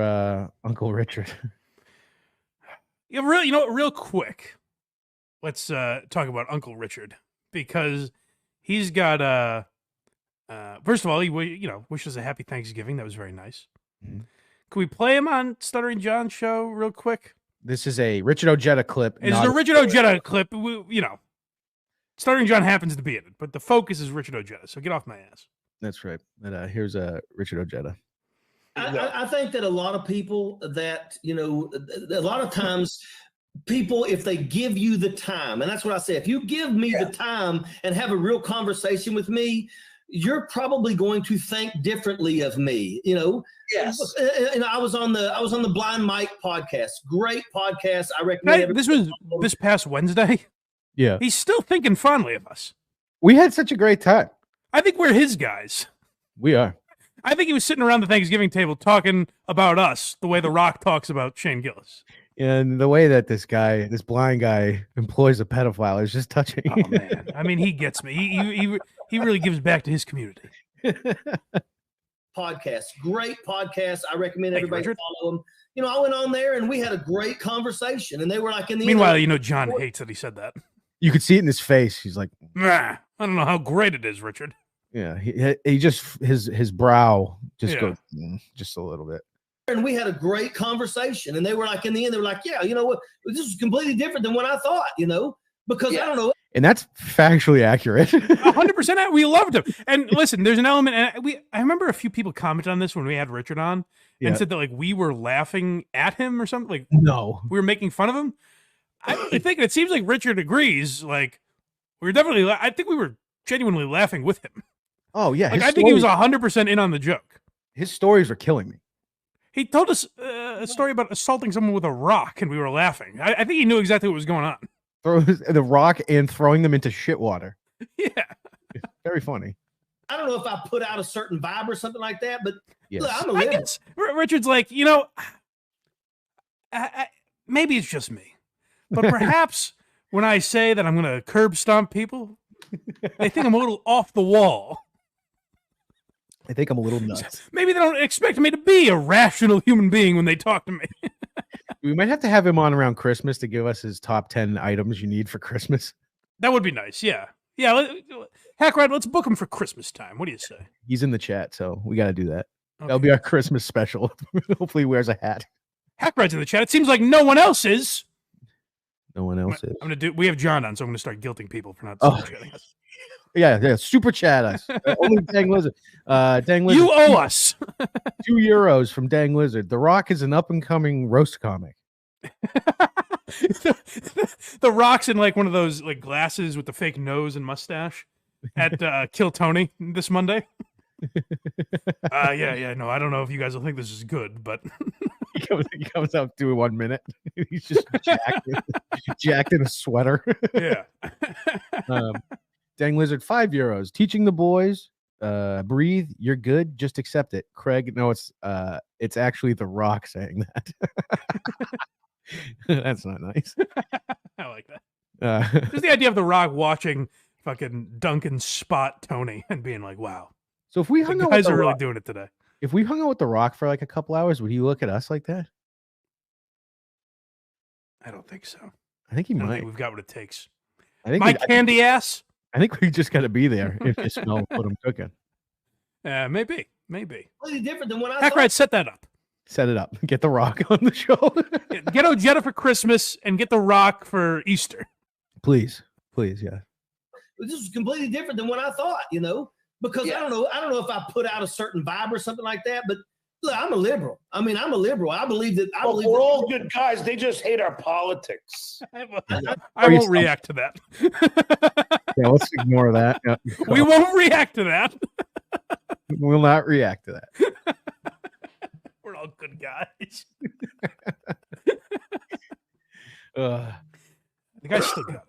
Uncle Richard. Yeah, real quick. Let's talk about Uncle Richard, because he's got first of all, he wished us a happy Thanksgiving. That was very nice. Mm-hmm. Can we play him on Stuttering John's show real quick? This is a Richard Ojeda clip. It's a Richard Ojeda clip. Stuttering John happens to be in it, but the focus is Richard Ojeda. So get off my ass. That's right. But here's Richard Ojeda. I think that a lot of people that, a lot of times people, if they give you the time, and that's what I say, if you give me the time and have a real conversation with me, you're probably going to think differently of me, Yes. And I was on the Blind Mike podcast. Great podcast. I recommend it. This was this past Wednesday. Yeah. He's still thinking fondly of us. We had such a great time. I think we're his guys. We are. I think he was sitting around the Thanksgiving table talking about us the way The Rock talks about Shane Gillis. And the way that this blind guy employs a pedophile is just touching. Oh, man. I mean, he gets me. He really gives back to his community. Podcast. Great podcast. I recommend everybody follow him. I went on there and we had a great conversation, and they were like in the Meanwhile, John hates that he said that. You could see it in his face. He's like, I don't know how great it is, Richard. Yeah, he just his brow just goes just a little bit. And we had a great conversation, and they were like in the end, they were like, yeah, you know what? This is completely different than what I thought, because I don't know. And that's factually accurate. 100%. We loved him. And listen, there's an element, and I remember a few people commented on this when we had Richard on and said that like we were laughing at him or something. Like, no, we were making fun of him. I think it seems like Richard agrees. Like, we were definitely, I think we were genuinely laughing with him. Oh, yeah. Like, I think he was 100% in on the joke. His stories were killing me. He told us a story about assaulting someone with a rock, and we were laughing. I think he knew exactly what was going on. Throw the rock and throwing them into shit water. Yeah. Very funny. I don't know if I put out a certain vibe or something like that, but look, I'm a I guess Richard's like, maybe it's just me, but perhaps when I say that I'm going to curb stomp people, they think I'm a little off the wall. I think I'm a little nuts. Maybe they don't expect me to be a rational human being when they talk to me. We might have to have him on around Christmas to give us his top 10 items you need for Christmas. That would be nice. Yeah. Yeah. Hackride, let's book him for Christmas time. What do you say? He's in the chat, so we got to do that. Okay. That'll be our Christmas special. Hopefully he wears a hat. Hackride's in the chat. It seems like no one else is. No one else is. We have John on, so I'm going to start guilting people for not super chatting us. Yeah, super chat us. Only Dang Lizard. Dang Lizard. You owe us €2 from Dang Lizard. The Rock is an up and coming roast comic. The Rock's in like one of those like glasses with the fake nose and mustache at Kill Tony this Monday. No, I don't know if you guys will think this is good, but he comes out doing 1 minute. He's just jacked in a sweater. Yeah. Dang Lizard, €5. Teaching the boys, breathe, you're good, just accept it. Craig, no, it's actually The Rock saying that. That's not nice. I like that. Just the idea of The Rock watching fucking Duncan spot Tony and being like, wow. So if we hung out guys are really doing it today. If we hung out with The Rock for like a couple hours, would he look at us like that? I don't think so. I think he might. Think we've got what it takes. I candy ass. I think we just got to be there if you smell what I'm cooking. Maybe. Completely different than what I Hackride, set that up. Set it up. Get The Rock on the show. Get Ojeda for Christmas and get The Rock for Easter. Please, yeah. This is completely different than what I thought, because I don't know if I put out a certain vibe or something like that, but look, I'm a liberal. I mean, I'm a liberal. I believe that. We're all good guys. They just hate our politics. I won't react to that. Yeah, let's ignore that. Yeah. We won't react to that. We'll not react to that. We're all good guys. The guy still got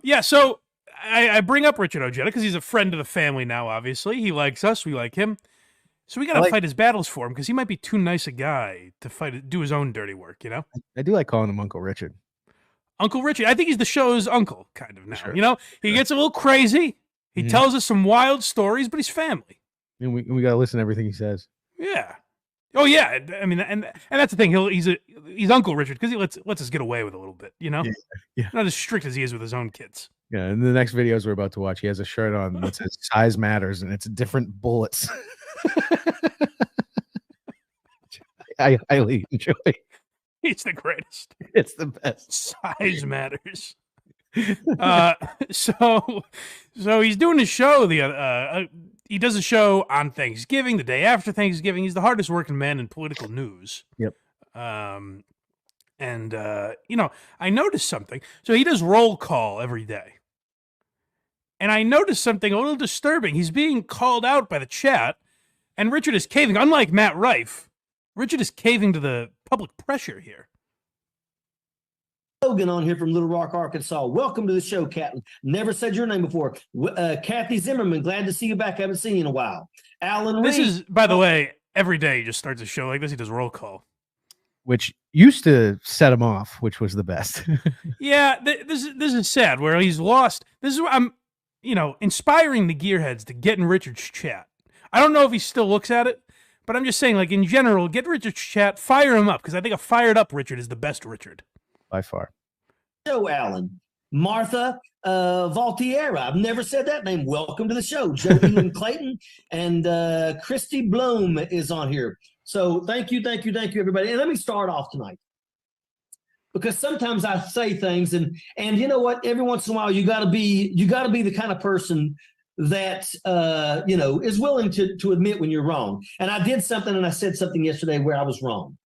it. So I bring up Richard Ojeda because he's a friend of the family now, obviously. He likes us. We like him. So we got to fight his battles for him because he might be too nice a guy to do his own dirty work, I do like calling him Uncle Richard. Uncle Richard. I think he's the show's uncle, kind of now. Sure. He gets a little crazy. He tells us some wild stories, but he's family. And we got to listen to everything he says. Yeah. Oh yeah, I mean, and that's the thing. He's Uncle Richard because he lets us get away with a little bit, you know. Yeah. Not as strict as he is with his own kids. Yeah, in the next videos we're about to watch, he has a shirt on that says "Size Matters" and it's different bullets. I highly enjoy. He's the greatest. It's the best. Size matters. So he's doing his show. He does a show on Thanksgiving, the day after Thanksgiving. He's the hardest working man in political news. Yep. And I noticed something. So he does roll call every day. And I noticed something a little disturbing. He's being called out by the chat, and Richard is caving. Unlike Matt Rife, Richard is caving to the public pressure here. Logan on here from Little Rock, Arkansas. Welcome to the show, Captain. Never said your name before. Kathy Zimmerman, glad to see you back. Haven't seen you in a while. Alan This Reed. is, by the way, every day he just starts a show like this. He does roll call. Which used to set him off, which was the best. Yeah, this is sad, where he's lost. This is what I'm, inspiring the gearheads to get in Richard's chat. I don't know if he still looks at it, but I'm just saying, like, in general, get Richard's chat, fire him up, because I think a fired up Richard is the best Richard. By far. Show, Alan. Martha Valtiera. I've never said that name. Welcome to the show. Joey Clayton and Christy Bloom is on here. So thank you, everybody. And let me start off tonight, because sometimes I say things, and you know what? Every once in a while, you got to be the kind of person that is willing to admit when you're wrong. And I did something, and I said something yesterday where I was wrong,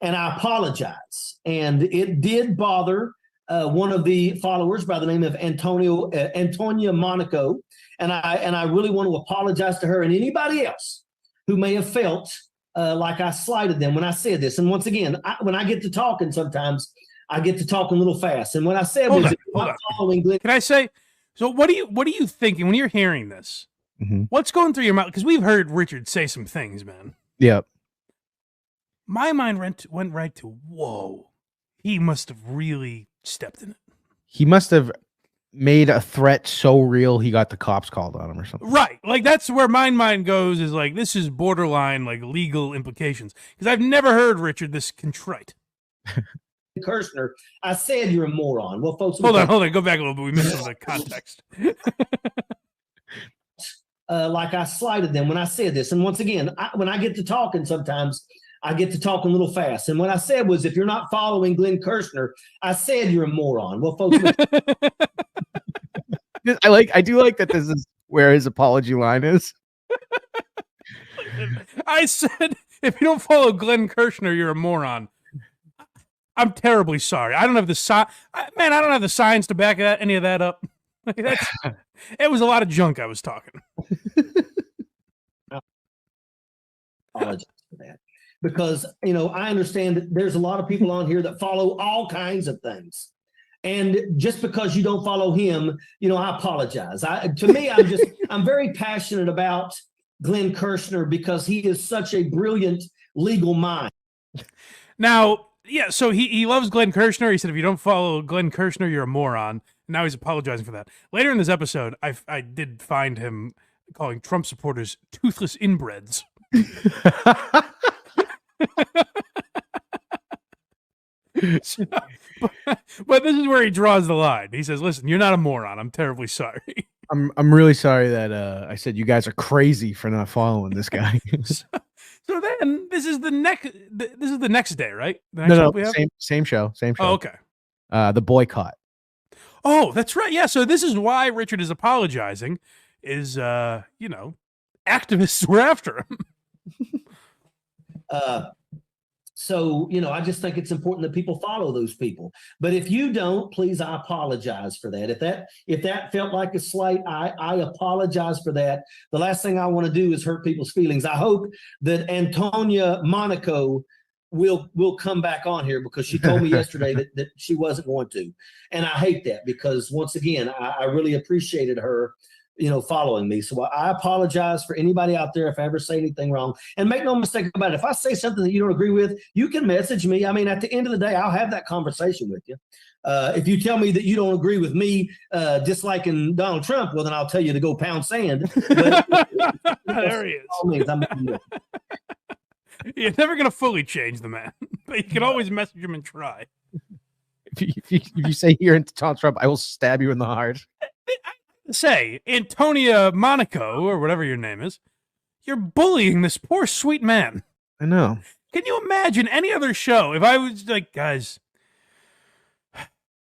and I apologize. And it did bother one of the followers by the name of Antonia Monaco, and I really want to apologize to her and anybody else who may have felt like I slighted them when I said this. And once again, when I get to talking, sometimes I get to talking a little fast. And what I said was, following Glenn. Can I say? So what are you thinking when you're hearing this? Mm-hmm. What's going through your mouth? Because we've heard Richard say some things, man. Yep. My mind went right to, whoa, he must have really stepped in it. He must have made a threat so real he got the cops called on him or something. Right. Like, that's where my mind goes, is like, this is borderline, like, legal implications. Because I've never heard Richard this contrite. Kirshner, I said you're a moron. Well, folks, hold on. Go back a little bit. We missed some of the context. Like I slighted them when I said this. And once again, when I get to talking, sometimes I get to talk a little fast. And what I said was, if you're not following Glenn Kirshner, I said you're a moron. Well, folks, I do like that this is where his apology line is. I said, if you don't follow Glenn Kirshner, you're a moron. I'm terribly sorry. I don't have the I don't have the science to back any of that up. It was a lot of junk I was talking. Apologize for that, because I understand that there's a lot of people on here that follow all kinds of things, and just because you don't follow him, I apologize. I'm very passionate about Glenn Kirshner because he is such a brilliant legal mind. Now, yeah, so he loves Glenn Kirshner. He said, if you don't follow Glenn Kirshner, you're a moron. Now he's apologizing for that. Later in this episode, I did find him calling Trump supporters toothless inbreds. But this is where he draws the line. He says, listen, you're not a moron. I'm terribly sorry. I'm really sorry that I said you guys are crazy for not following this guy. So then this is the next day, right? No, same show. Oh, okay. The boycott. Oh, that's right. Yeah. So this is why Richard is apologizing. Is activists were after him. So, I just think it's important that people follow those people. But if you don't, please, I apologize for that. If that felt like a slight, I apologize for that. The last thing I want to do is hurt people's feelings. I hope that Antonia Monaco will come back on here, because she told me yesterday that she wasn't going to. And I hate that, because once again, I really appreciated her following me. So I apologize for anybody out there if I ever say anything wrong. And make no mistake about it, if I say something that you don't agree with, you can message me. I mean, at the end of the day, I'll have that conversation with you. If you tell me that you don't agree with me disliking Donald Trump, well, then I'll tell you to go pound sand. But, there he is. You're never going to fully change the man, but you can always message him and try. If you say you're into Donald Trump, I will stab you in the heart. Say, Antonia Monaco, or whatever your name is, you're bullying this poor sweet man. I know. Can you imagine any other show if I was like, guys,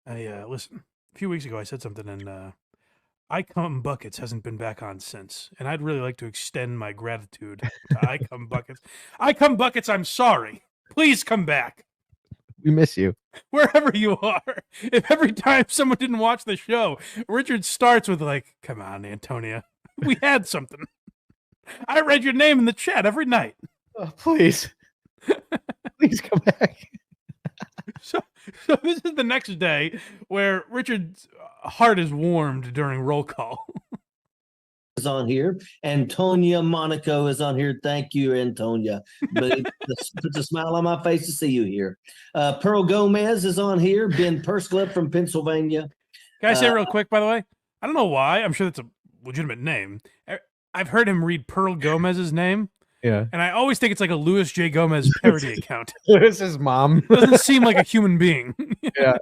listen, a few weeks ago I said something, and I Come Buckets hasn't been back on since, and I'd really like to extend my gratitude to I Come Buckets. I Come Buckets, I'm sorry. Please come back. We miss you. Wherever you are. If every time someone didn't watch the show, Richard starts with like, come on, Antonia. We had something. I read your name in the chat every night. Oh, please. Please come back. So this is the next day where Richard's heart is warmed during roll call. Is on here. Antonia Monaco is on here. Thank you, Antonia. But it puts a smile on my face to see you here. Pearl Gomez is on here. Ben Persclip from Pennsylvania. Can I say real quick, by the way? I don't know why. I'm sure that's a legitimate name. I've heard him read Pearl Gomez's name. Yeah. And I always think it's like a Louis J. Gomez parody account. This is mom. Doesn't seem like a human being. Yeah.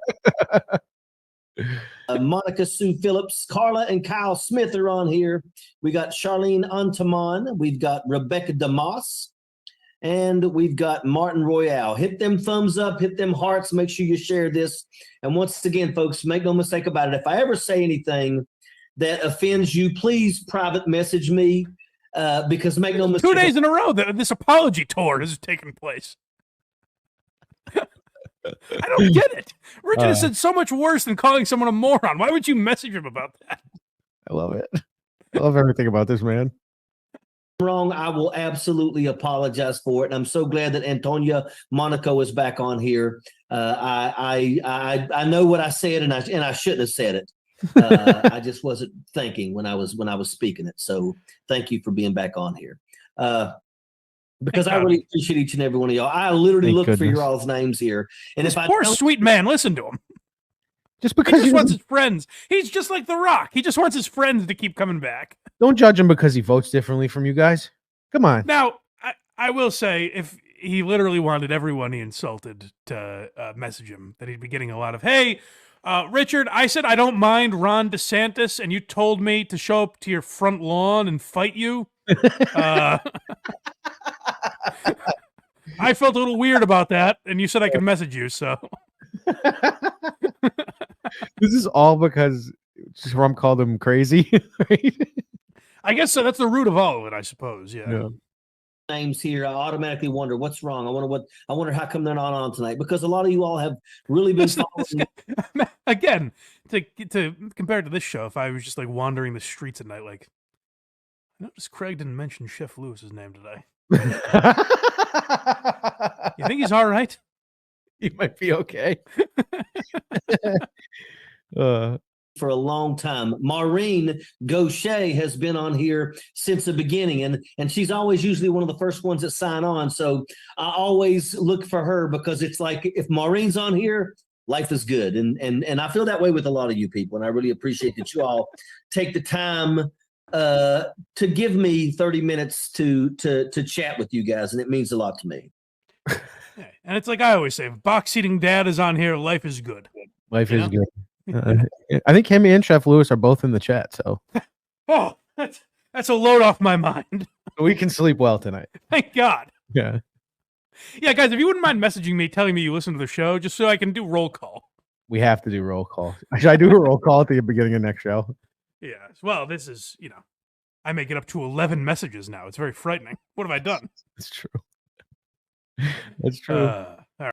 Monica Sue Phillips, Carla and Kyle Smith are on here. We got Charlene Antaman. We've got Rebecca DeMoss. And we've got Martin Royale. Hit them thumbs up, hit them hearts. Make sure you share this. And once again, folks, make no mistake about it. If I ever say anything that offends you, please private message me. Because make no mistake. 2 days in a row that this apology tour has taken place. I don't get it. Richard has said so much worse than calling someone a moron. Why would you message him about that? I love it. I love everything about this man. Wrong, I will absolutely apologize for it. And I'm so glad that Antonia Monaco is back on here. I know what I said, and I shouldn't have said it. I just wasn't thinking when I was speaking it. So thank you for being back on here. Because I really appreciate each and every one of y'all. I literally looked for your all's names here. And this poor sweet man, listen to him. Just because he just wants his friends. He's just like The Rock. He just wants his friends to keep coming back. Don't judge him because he votes differently from you guys. Come on. Now, I will say, if he literally wanted everyone he insulted to message him, that he'd be getting a lot of, hey, Richard, I said I don't mind Ron DeSantis, and you told me to show up to your front lawn and fight you. I felt a little weird about that, and you said I could message you, so. This is all because Trump called him crazy, right? I guess so. That's the root of all of it, I suppose. Yeah. Names here, I automatically wonder what's wrong. I wonder how come they're not on tonight, because a lot of you all have really been following. Again, to compare to this show, if I was just like wandering the streets at night, like, I noticed Craig didn't mention Chef Lewis's name today. You think he's all right? He might be okay. For a long time. Maureen Gaucher has been on here since the beginning, and she's always usually one of the first ones that sign on. So I always look for her, because it's like, if Maureen's on here, life is good. And I feel that way with a lot of you people. And I really appreciate that you all take the time to give me 30 minutes to chat with you guys. And it means a lot to me. And it's like I always say, if box seating dad is on here, life is good. Life is good. I think Hemi and Chef Lewis are both in the chat, so that's a load off my mind. We can sleep well tonight. Thank God. Yeah, guys, if you wouldn't mind messaging me, telling me you listen to the show, just so I can do roll call. We have to do roll call. Should I do a roll call at the beginning of next show? Yeah. Well, this is, I may get up to 11 messages now. It's very frightening. What have I done? It's true. That's true. All right.